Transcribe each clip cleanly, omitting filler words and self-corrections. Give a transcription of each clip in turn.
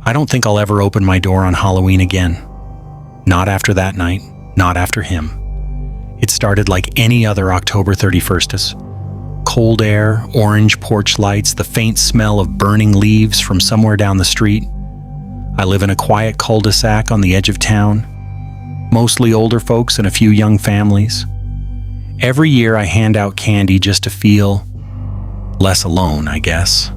I don't think I'll ever open my door on Halloween again. Not after that night, not after him. It started like any other October 31st. Cold air, orange porch lights, the faint smell of burning leaves from somewhere down the street. I live in a quiet cul-de-sac on the edge of town. Mostly older folks and a few young families. Every year I hand out candy just to feel less alone, I guess.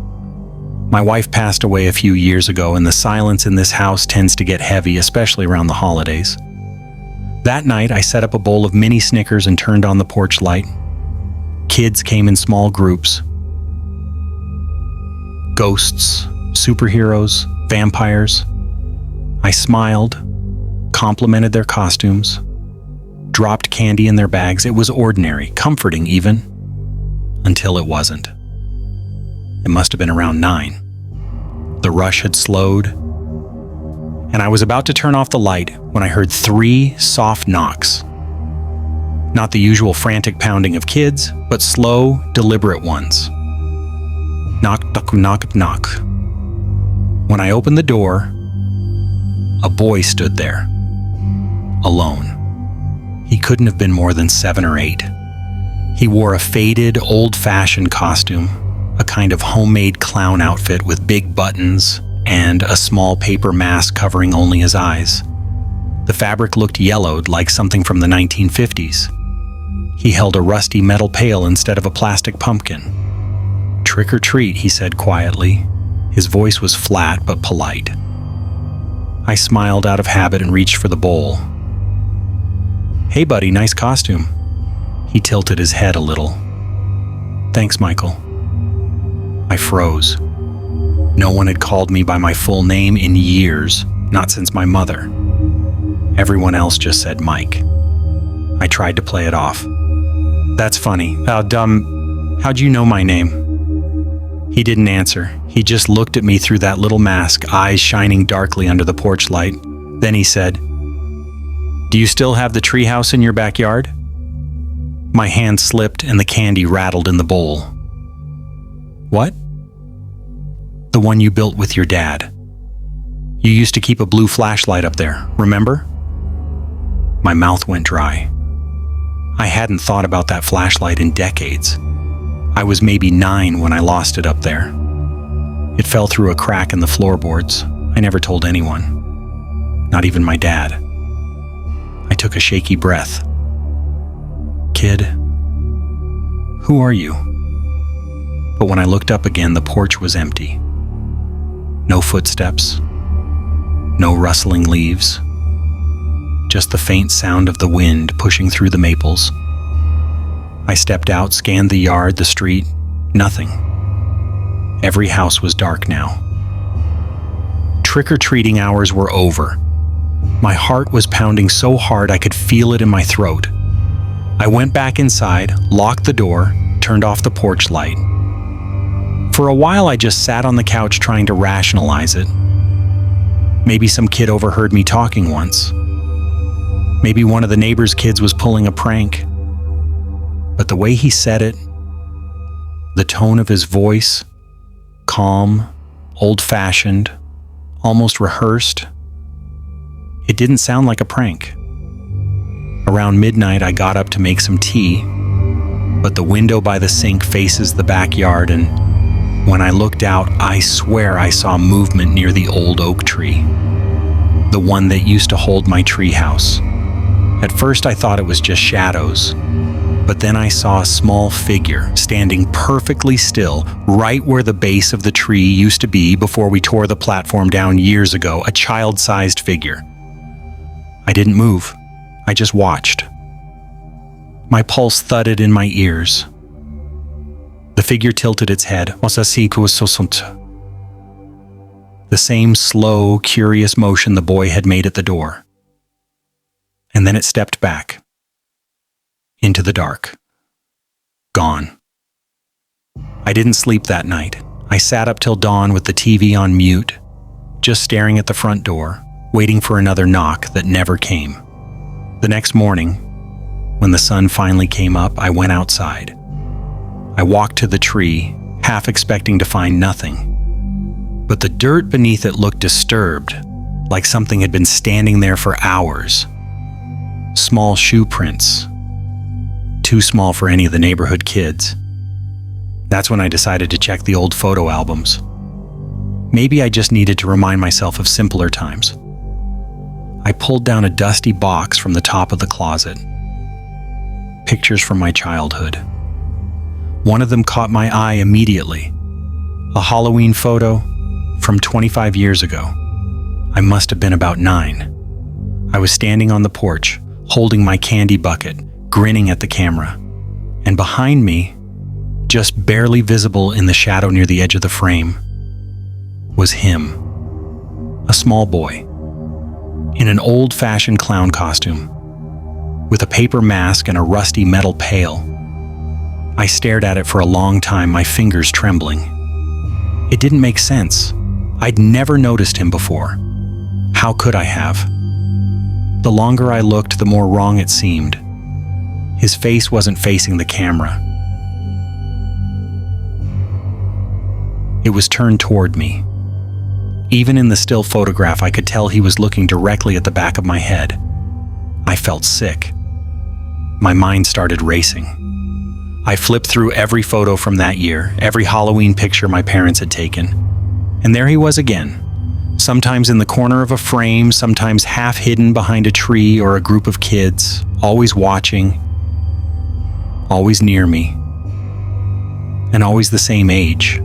My wife passed away a few years ago, and the silence in this house tends to get heavy, especially around the holidays. That night, I set up a bowl of mini Snickers and turned on the porch light. Kids came in small groups. Ghosts, superheroes, vampires. I smiled, complimented their costumes, dropped candy in their bags. It was ordinary, comforting even, until it wasn't. It must have been around 9. The rush had slowed, and I was about to turn off the light when I heard 3 soft knocks. Not the usual frantic pounding of kids, but slow, deliberate ones. Knock, knock, knock, knock. When I opened the door, a boy stood there, alone. He couldn't have been more than 7 or 8. He wore a faded, old-fashioned costume, a kind of homemade clown outfit with big buttons and a small paper mask covering only his eyes. The fabric looked yellowed like something from the 1950s. He held a rusty metal pail instead of a plastic pumpkin. "Trick or treat," he said quietly. His voice was flat but polite. I smiled out of habit and reached for the bowl. "Hey buddy, nice costume." He tilted his head a little. "Thanks, Michael." I froze. No one had called me by my full name in years, not since my mother. Everyone else just said Mike. I tried to play it off. "That's funny. How'd you know my name?" He didn't answer. He just looked at me through that little mask, eyes shining darkly under the porch light. Then he said, "Do you still have the treehouse in your backyard?" My hand slipped and the candy rattled in the bowl. "What?" "The one you built with your dad. You used to keep a blue flashlight up there, remember?" My mouth went dry. I hadn't thought about that flashlight in decades. I was maybe 9 when I lost it up there. It fell through a crack in the floorboards. I never told anyone, not even my dad. I took a shaky breath. "Kid, who are you?" But when I looked up again, the porch was empty. No footsteps, no rustling leaves, just the faint sound of the wind pushing through the maples. I stepped out, scanned the yard, the street, nothing. Every house was dark now. Trick-or-treating hours were over. My heart was pounding so hard I could feel it in my throat. I went back inside, locked the door, turned off the porch light. For a while, I just sat on the couch trying to rationalize it. Maybe some kid overheard me talking once. Maybe one of the neighbor's kids was pulling a prank. But the way he said it, the tone of his voice, calm, old-fashioned, almost rehearsed, it didn't sound like a prank. Around midnight, I got up to make some tea, but the window by the sink faces the backyard, and when I looked out, I swear I saw movement near the old oak tree, the one that used to hold my treehouse. At first, I thought it was just shadows, but then I saw a small figure standing perfectly still right where the base of the tree used to be before we tore the platform down years ago, a child-sized figure. I didn't move. I just watched. My pulse thudded in my ears. The figure tilted its head. The same slow, curious motion the boy had made at the door. And then it stepped back. Into the dark. Gone. I didn't sleep that night. I sat up till dawn with the TV on mute, just staring at the front door, waiting for another knock that never came. The next morning, when the sun finally came up, I went outside. I walked to the tree, half expecting to find nothing. but the dirt beneath it looked disturbed, like something had been standing there for hours. Small shoe prints, too small for any of the neighborhood kids. That's when I decided to check the old photo albums. Maybe I just needed to remind myself of simpler times. I pulled down a dusty box from the top of the closet. Pictures from my childhood. One of them caught my eye immediately. A Halloween photo from 25 years ago. I must have been about 9. I was standing on the porch, holding my candy bucket, grinning at the camera. And behind me, just barely visible in the shadow near the edge of the frame, was him. A small boy, in an old-fashioned clown costume, with a paper mask and a rusty metal pail. I stared at it for a long time, my fingers trembling. It didn't make sense. I'd never noticed him before. How could I have? The longer I looked, the more wrong it seemed. His face wasn't facing the camera. It was turned toward me. Even in the still photograph, I could tell he was looking directly at the back of my head. I felt sick. My mind started racing. I flipped through every photo from that year, every Halloween picture my parents had taken. And there he was again, sometimes in the corner of a frame, sometimes half hidden behind a tree or a group of kids, always watching, always near me, and always the same age.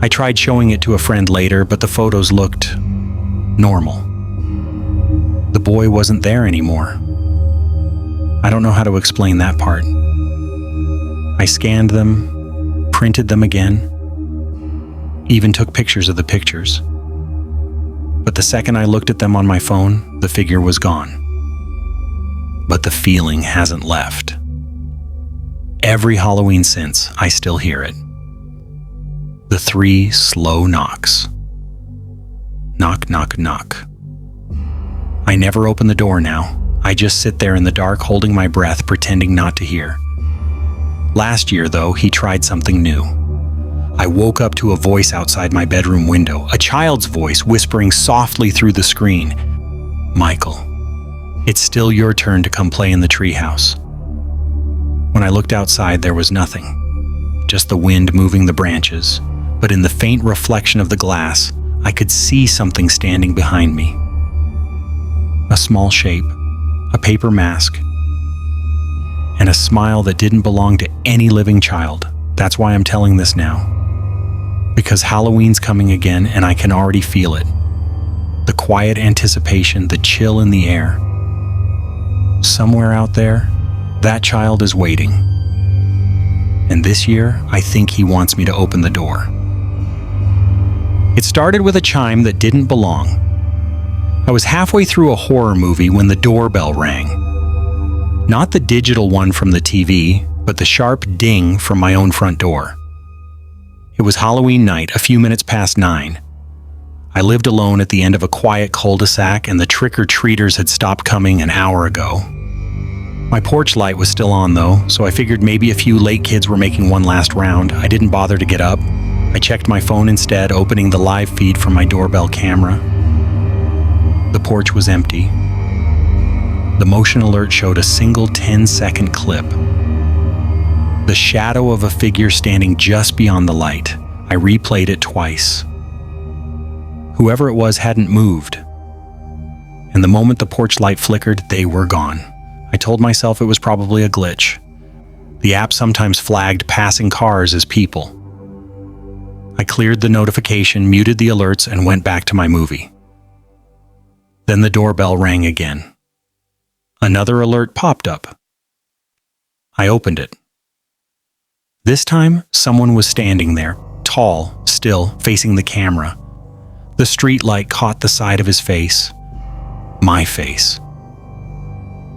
I tried showing it to a friend later, but the photos looked normal. The boy wasn't there anymore. I don't know how to explain that part. I scanned them, printed them again, even took pictures of the pictures. But the second I looked at them on my phone, the figure was gone. But the feeling hasn't left. Every Halloween since, I still hear it. The 3 slow knocks. Knock, knock, knock. I never open the door now. I just sit there in the dark, holding my breath, pretending not to hear. Last year, though, he tried something new. I woke up to a voice outside my bedroom window, a child's voice whispering softly through the screen. "Michael, it's still your turn to come play in the treehouse." When I looked outside, there was nothing, just the wind moving the branches. But in the faint reflection of the glass, I could see something standing behind me. A small shape, a paper mask, and a smile that didn't belong to any living child. That's why I'm telling this now. Because Halloween's coming again, and I can already feel it. The quiet anticipation, the chill in the air. Somewhere out there, that child is waiting. And this year, I think he wants me to open the door. It started with a chime that didn't belong. I was halfway through a horror movie when the doorbell rang. Not the digital one from the TV, but the sharp ding from my own front door. It was Halloween night, a few minutes past 9. I lived alone at the end of a quiet cul-de-sac, and the trick-or-treaters had stopped coming an hour ago. My porch light was still on though, so I figured maybe a few late kids were making one last round. I didn't bother to get up. I checked my phone instead, opening the live feed from my doorbell camera. The porch was empty. The motion alert showed a single 10-second clip. The shadow of a figure standing just beyond the light. I replayed it twice. Whoever it was hadn't moved. And the moment the porch light flickered, they were gone. I told myself it was probably a glitch. The app sometimes flagged passing cars as people. I cleared the notification, muted the alerts, and went back to my movie. Then the doorbell rang again. Another alert popped up. I opened it. This time, someone was standing there, tall, still, facing the camera. The street light caught the side of his face. My face.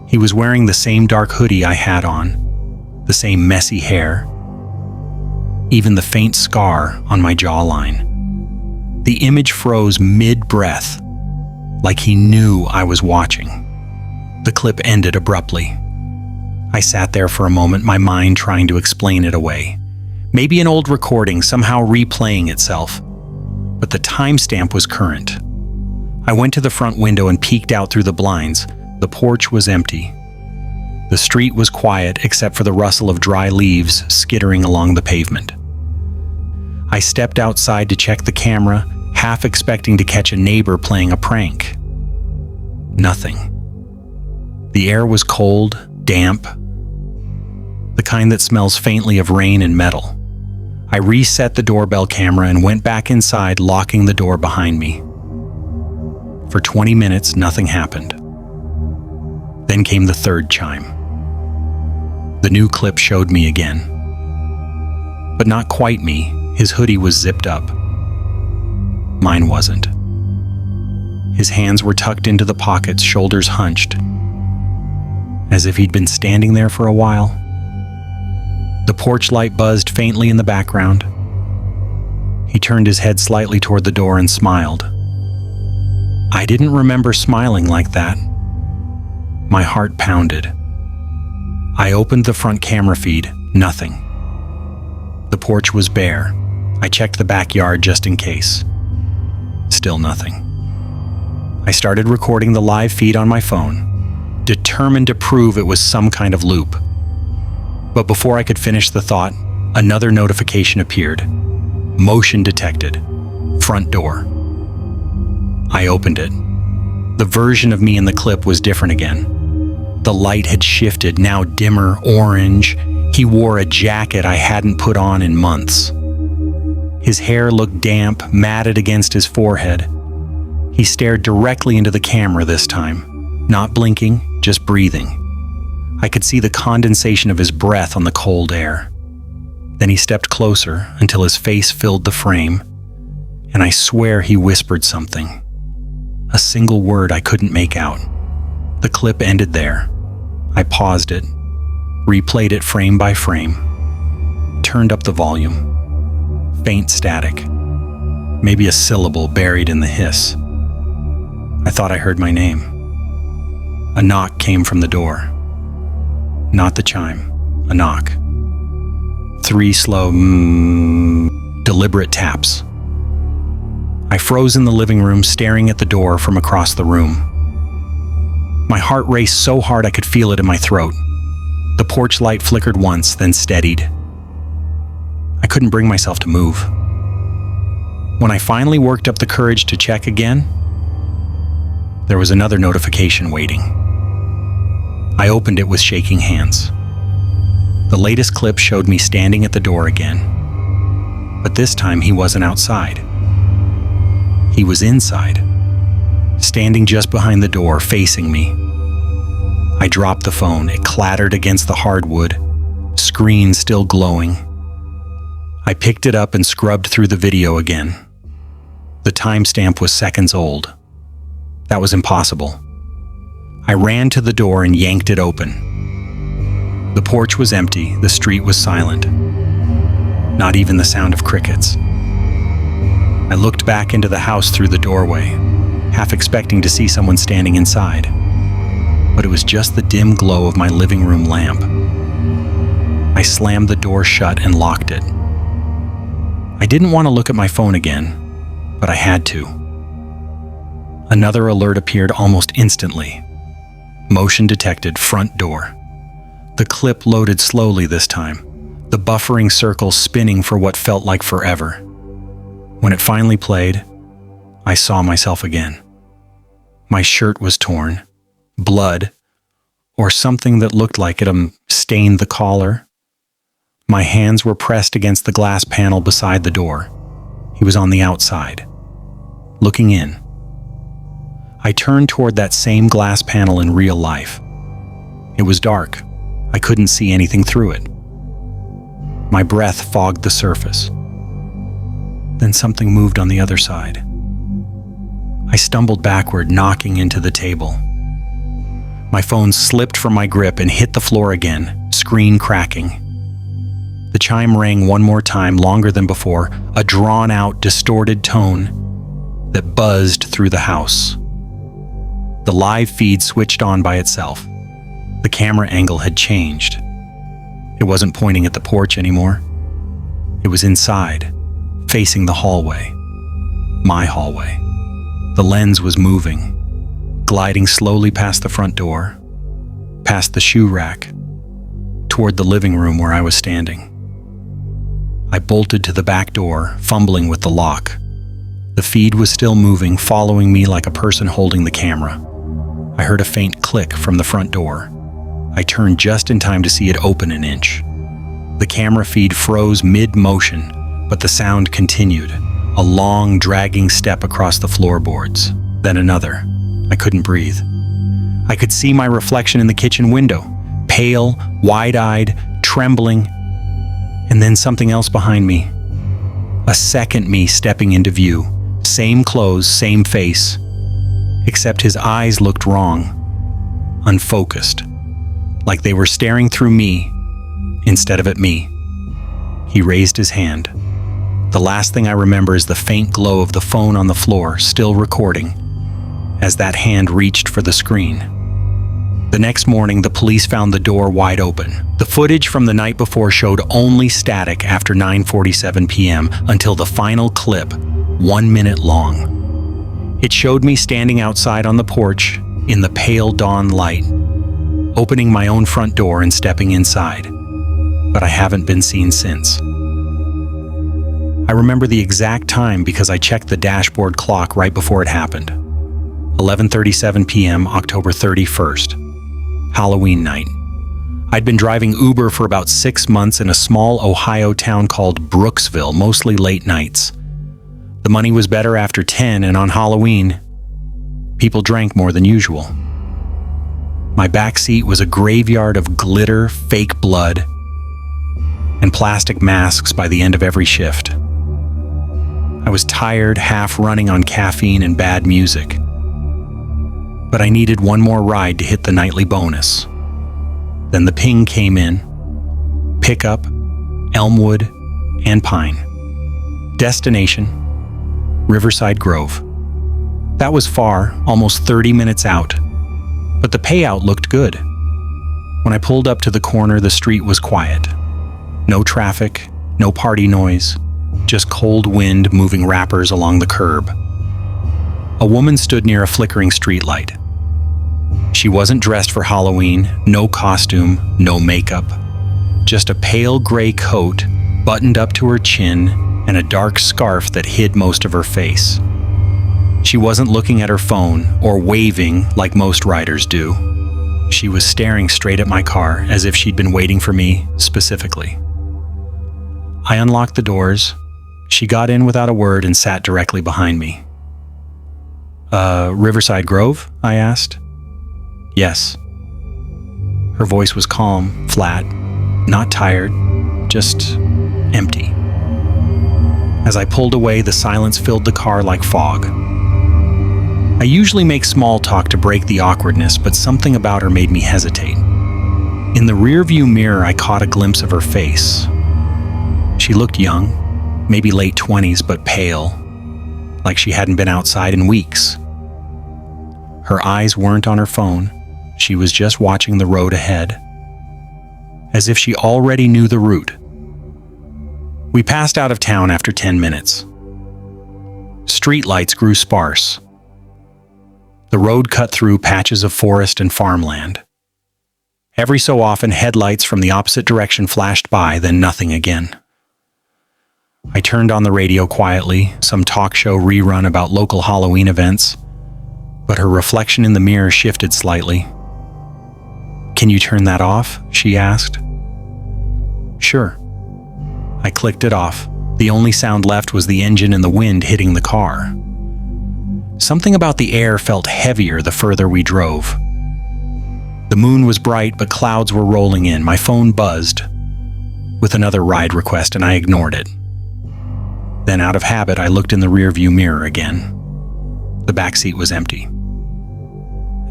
He was wearing the same dark hoodie I had on, the same messy hair, even the faint scar on my jawline. The image froze mid-breath, like he knew I was watching. The clip ended abruptly. I sat there for a moment, my mind trying to explain it away. Maybe an old recording, somehow replaying itself. but the timestamp was current. I went to the front window and peeked out through the blinds. The porch was empty. The street was quiet except for the rustle of dry leaves skittering along the pavement. I stepped outside to check the camera, half expecting to catch a neighbor playing a prank. Nothing. The air was cold, damp, the kind that smells faintly of rain and metal. I reset the doorbell camera and went back inside, locking the door behind me. For 20 minutes, nothing happened. Then came the third chime. The new clip showed me again. But not quite me. His hoodie was zipped up. Mine wasn't. His hands were tucked into the pockets, shoulders hunched, as if he'd been standing there for a while. The porch light buzzed faintly in the background. He turned his head slightly toward the door and smiled. I didn't remember smiling like that. My heart pounded. I opened the front camera feed. Nothing. The porch was bare. I checked the backyard just in case. Still nothing. I started recording the live feed on my phone, determined to prove it was some kind of loop. But before I could finish the thought, another notification appeared. Motion detected. Front door. I opened it. The version of me in the clip was different again. The light had shifted, now dimmer orange. He wore a jacket I hadn't put on in months. His hair looked damp, matted against his forehead. He stared directly into the camera this time, not blinking, just breathing. I could see the condensation of his breath on the cold air. Then he stepped closer until his face filled the frame, and I swear he whispered something. A single word I couldn't make out. The clip ended there. I paused it, replayed it frame by frame, turned up the volume. Faint static. Maybe a syllable buried in the hiss. I thought I heard my name. A knock came from the door. Not the chime, a knock. 3 slow, deliberate taps. I froze in the living room, staring at the door from across the room. My heart raced so hard I could feel it in my throat. The porch light flickered once, then steadied. I couldn't bring myself to move. When I finally worked up the courage to check again, there was another notification waiting. I opened it with shaking hands. The latest clip showed me standing at the door again. But this time he wasn't outside. He was inside, standing just behind the door, facing me. I dropped the phone. It clattered against the hardwood, screen still glowing. I picked it up and scrubbed through the video again. The timestamp was seconds old. That was impossible. I ran to the door and yanked it open. The porch was empty, the street was silent. Not even the sound of crickets. I looked back into the house through the doorway, half expecting to see someone standing inside. But it was just the dim glow of my living room lamp. I slammed the door shut and locked it. I didn't want to look at my phone again, but I had to. Another alert appeared almost instantly. Motion detected, front door. The clip loaded slowly this time, the buffering circle spinning for what felt like forever. When it finally played, I saw myself again. My shirt was torn. Blood, or something that looked like it, stained the collar. My hands were pressed against the glass panel beside the door. He was on the outside, looking in. I turned toward that same glass panel in real life. It was dark. I couldn't see anything through it. My breath fogged the surface. Then something moved on the other side. I stumbled backward, knocking into the table. My phone slipped from my grip and hit the floor again, screen cracking. The chime rang one more time, longer than before, a drawn-out, distorted tone that buzzed through the house. The live feed switched on by itself. The camera angle had changed. It wasn't pointing at the porch anymore. It was inside, facing the hallway. my hallway. The lens was moving, gliding slowly past the front door, past the shoe rack, toward the living room where I was standing. I bolted to the back door, fumbling with the lock. The feed was still moving, following me like a person holding the camera. I heard a faint click from the front door. I turned just in time to see it open an inch. The camera feed froze mid-motion, but the sound continued. A long, dragging step across the floorboards, then another. I couldn't breathe. I could see my reflection in the kitchen window, pale, wide-eyed, trembling, and then something else behind me. A second me stepping into view. Same clothes, same face, except his eyes looked wrong, unfocused, like they were staring through me instead of at me. He raised his hand. The last thing I remember is the faint glow of the phone on the floor, still recording, as that hand reached for the screen. The next morning, the police found the door wide open. The footage from the night before showed only static after 9:47 p.m. until the final clip, 1 minute long. It showed me standing outside on the porch in the pale dawn light, opening my own front door and stepping inside. But I haven't been seen since. I remember the exact time because I checked the dashboard clock right before it happened. 11:37 p.m., October 31st. Halloween night. I'd been driving Uber for about 6 months in a small Ohio town called Brooksville, mostly late nights. The money was better after 10, and on Halloween, people drank more than usual. My back seat was a graveyard of glitter, fake blood, and plastic masks by the end of every shift. I was tired, half running on caffeine and bad music. But I needed one more ride to hit the nightly bonus. Then the ping came in. Pickup, Elmwood, and Pine. Destination, Riverside Grove. That was far, almost 30 minutes out, but the payout looked good. When I pulled up to the corner, the street was quiet. No traffic, no party noise, just cold wind moving wrappers along the curb. A woman stood near a flickering streetlight. She wasn't dressed for Halloween, no costume, no makeup. Just a pale gray coat, buttoned up to her chin, and a dark scarf that hid most of her face. She wasn't looking at her phone or waving like most riders do. She was staring straight at my car as if she'd been waiting for me specifically. I unlocked the doors. She got in without a word and sat directly behind me. Riverside Grove?" I asked. "Yes." Her voice was calm, flat, not tired, just empty. As I pulled away, the silence filled the car like fog. I usually make small talk to break the awkwardness, but something about her made me hesitate. In the rearview mirror, I caught a glimpse of her face. She looked young, maybe late 20s, but pale, like she hadn't been outside in weeks. Her eyes weren't on her phone. She was just watching the road ahead, as if she already knew the route. We passed out of town after 10 minutes. Streetlights grew sparse. The road cut through patches of forest and farmland. Every so often, headlights from the opposite direction flashed by, then nothing again. I turned on the radio quietly, some talk show rerun about local Halloween events, but her reflection in the mirror shifted slightly. "Can you turn that off?" she asked. "Sure." I clicked it off. The only sound left was the engine and the wind hitting the car. Something about the air felt heavier the further we drove. The moon was bright, but clouds were rolling in. My phone buzzed with another ride request, and I ignored it. Then, out of habit, I looked in the rearview mirror again. The back seat was empty.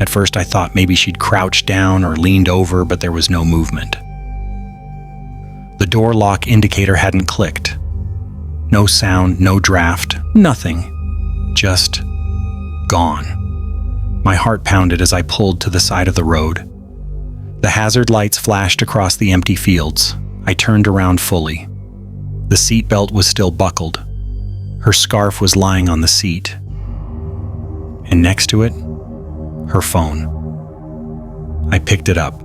At first, I thought maybe she'd crouched down or leaned over, but there was no movement. The door lock indicator hadn't clicked. No sound, no draft, nothing. Just gone. My heart pounded as I pulled to the side of the road. The hazard lights flashed across the empty fields. I turned around fully. The seatbelt was still buckled. Her scarf was lying on the seat, and next to it, her phone. I picked it up.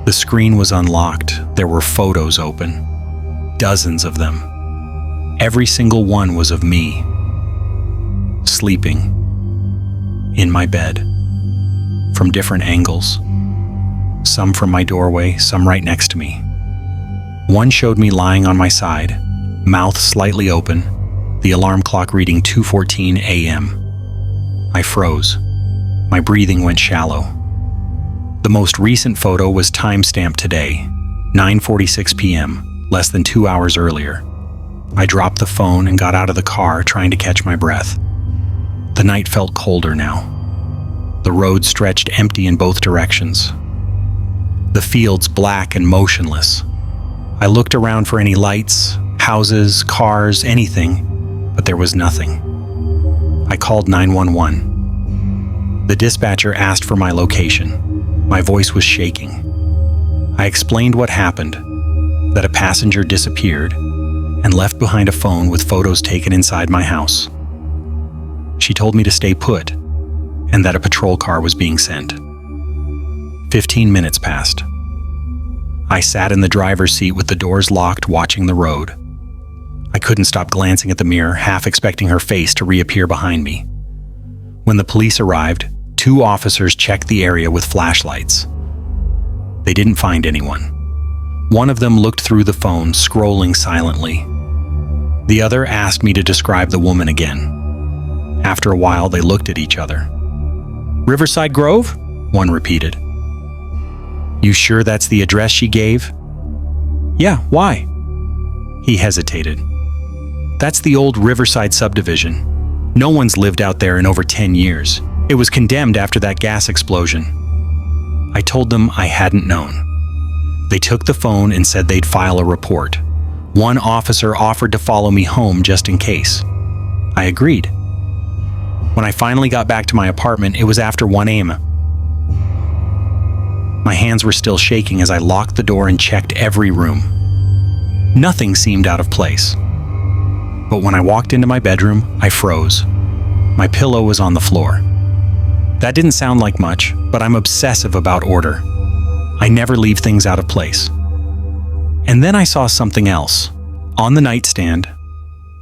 The screen was unlocked. There were photos open, dozens of them. Every single one was of me, sleeping, in my bed, from different angles. Some from my doorway, some right next to me. One showed me lying on my side, mouth slightly open, the alarm clock reading 2:14 a.m. I froze. My breathing went shallow. The most recent photo was timestamped today, 9:46 p.m., less than 2 hours earlier. I dropped the phone and got out of the car, trying to catch my breath. The night felt colder now. The road stretched empty in both directions. The fields black and motionless. I looked around for any lights, houses, cars, anything, but there was nothing. I called 911. The dispatcher asked for my location. My voice was shaking. I explained what happened, that a passenger disappeared and left behind a phone with photos taken inside my house. She told me to stay put and that a patrol car was being sent. 15 minutes passed. I sat in the driver's seat with the doors locked, watching the road. I couldn't stop glancing at the mirror, half expecting her face to reappear behind me. When the police arrived, 2 officers checked the area with flashlights. They didn't find anyone. One of them looked through the phone, scrolling silently. The other asked me to describe the woman again. After a while, they looked at each other. "Riverside Grove?" one repeated. "You sure that's the address she gave?" "Yeah, why?" He hesitated. "That's the old Riverside subdivision. No one's lived out there in over 10 years. It was condemned after that gas explosion." I told them I hadn't known. They took the phone and said they'd file a report. One officer offered to follow me home just in case. I agreed. When I finally got back to my apartment, it was after 1 a.m. My hands were still shaking as I locked the door and checked every room. Nothing seemed out of place. But when I walked into my bedroom, I froze. My pillow was on the floor. That didn't sound like much, but I'm obsessive about order. I never leave things out of place. And then I saw something else. On the nightstand,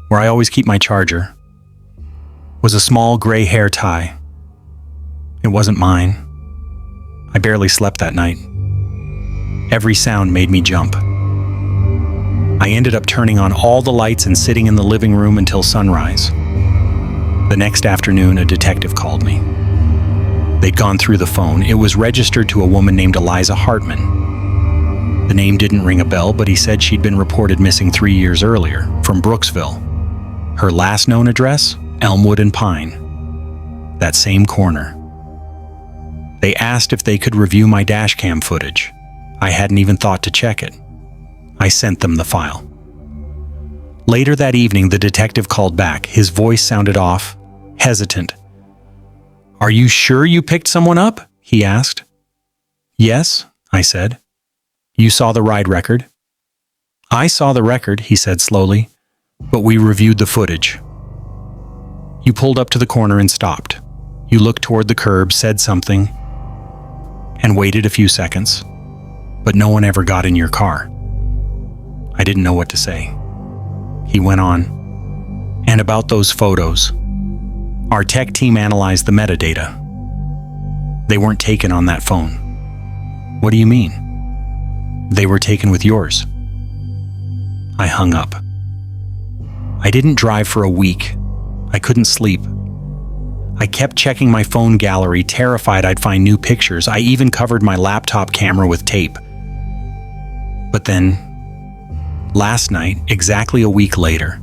where I always keep my charger, was a small gray hair tie. It wasn't mine. I barely slept that night. Every sound made me jump. I ended up turning on all the lights and sitting in the living room until sunrise. The next afternoon, a detective called me. They'd gone through the phone. It was registered to a woman named Eliza Hartman. The name didn't ring a bell, but he said she'd been reported missing 3 years earlier, from Brooksville. Her last known address? Elmwood and Pine. That same corner. They asked if they could review my dashcam footage. I hadn't even thought to check it. I sent them the file. Later that evening, the detective called back. His voice sounded off, hesitant. "Are you sure you picked someone up?" he asked. "Yes," I said. "You saw the ride record?" "I saw the record," he said slowly, "but we reviewed the footage." "You pulled up to the corner and stopped. You looked toward the curb, said something, and waited a few seconds, but no one ever got in your car." I didn't know what to say. He went on. "And about those photos, our tech team analyzed the metadata. They weren't taken on that phone." "What do you mean?" "They were taken with yours." I hung up. I didn't drive for a week. I couldn't sleep. I kept checking my phone gallery, terrified I'd find new pictures. I even covered my laptop camera with tape. But then, last night, exactly a week later,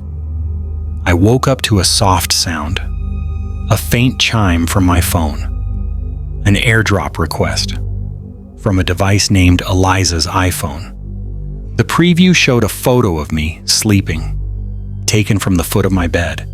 I woke up to a soft sound. A faint chime from my phone. An airdrop request from a device named Eliza's iPhone. The preview showed a photo of me sleeping, taken from the foot of my bed.